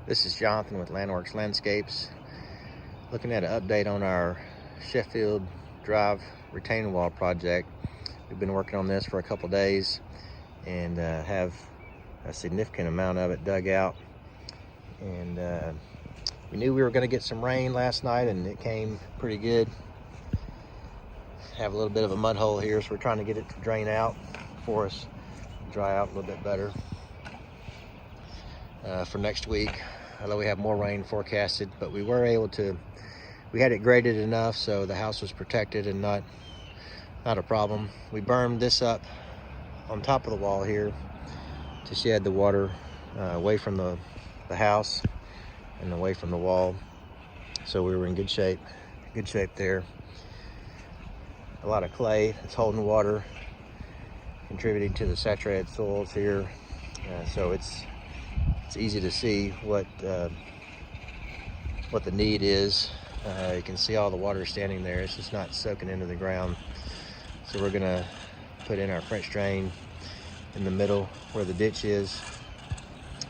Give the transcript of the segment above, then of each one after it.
This is Jonathan with Landworks Landscapes, looking at an update on our Sheffield Drive retaining wall project. We've been working on this for a couple days and have a significant amount of it dug out. And we knew we were going to get some rain last night, and it came pretty good. Have a little bit of a mud hole here, so we're trying to get it to drain out for us, dry out a little bit better for next week. Although we have more rain forecasted, but we were able to, we had it graded enough so the house was protected and not a problem. We bermed this up on top of the wall here to shed the water away from the house and away from the wall. So we were in good shape there. A lot of clay that's holding water, contributing to the saturated soils here. So it's easy to see what the need is. You can see all the water standing there. It's just not soaking into the ground. So we're gonna put in our French drain in the middle where the ditch is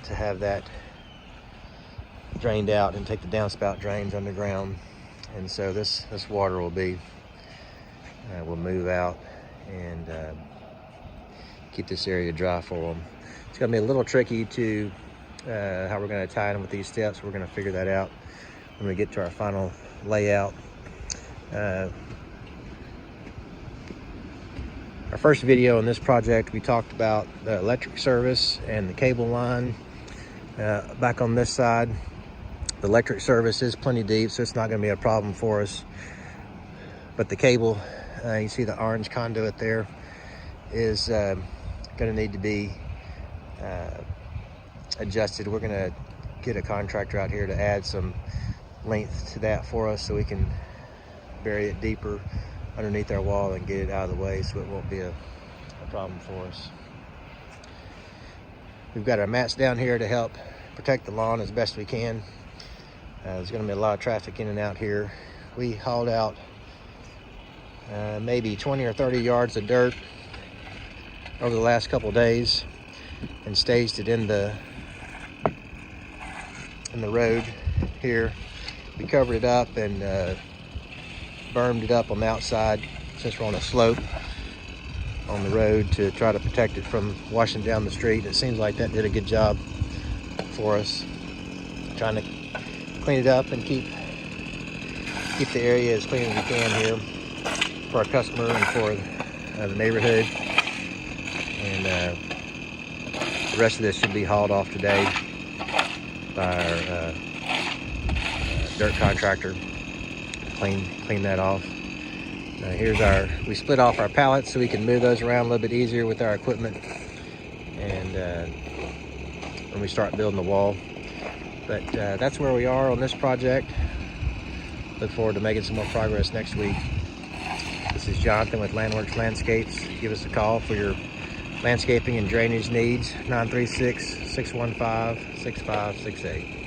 to have that drained out and take the downspout drains underground. And so this water will move out and keep this area dry for them. It's gonna be a little tricky to how we're going to tie in with these steps. We're going to figure that out when we get to our final layout. Our first video on this project, we talked about the electric service and the cable line. Back on this side, the electric service is plenty deep, so it's not going to be a problem for us. But the cable, you see the orange conduit there, is going to need to be adjusted. We're going to get a contractor out here to add some length to that for us so we can bury it deeper underneath our wall and get it out of the way so it won't be a problem for us. We've got our mats down here to help protect the lawn as best we can. There's going to be a lot of traffic in and out here. We hauled out maybe 20 or 30 yards of dirt over the last couple days and staged it in the road here. We covered it up and bermed it up on the outside since we're on a slope on the road to try to protect it from washing down the street. It seems like that did a good job for us, trying to clean it up and keep the area as clean as we can here for our customer and for the neighborhood. And the rest of this should be hauled off today by our dirt contractor to clean that off. Here's we split off our pallets so we can move those around a little bit easier with our equipment and when we start building the wall. But that's where we are on this project. Look forward to making some more progress next week. This is Jonathan with Landworks Landscapes. Give us a call for your landscaping and drainage needs, 936-615-6568.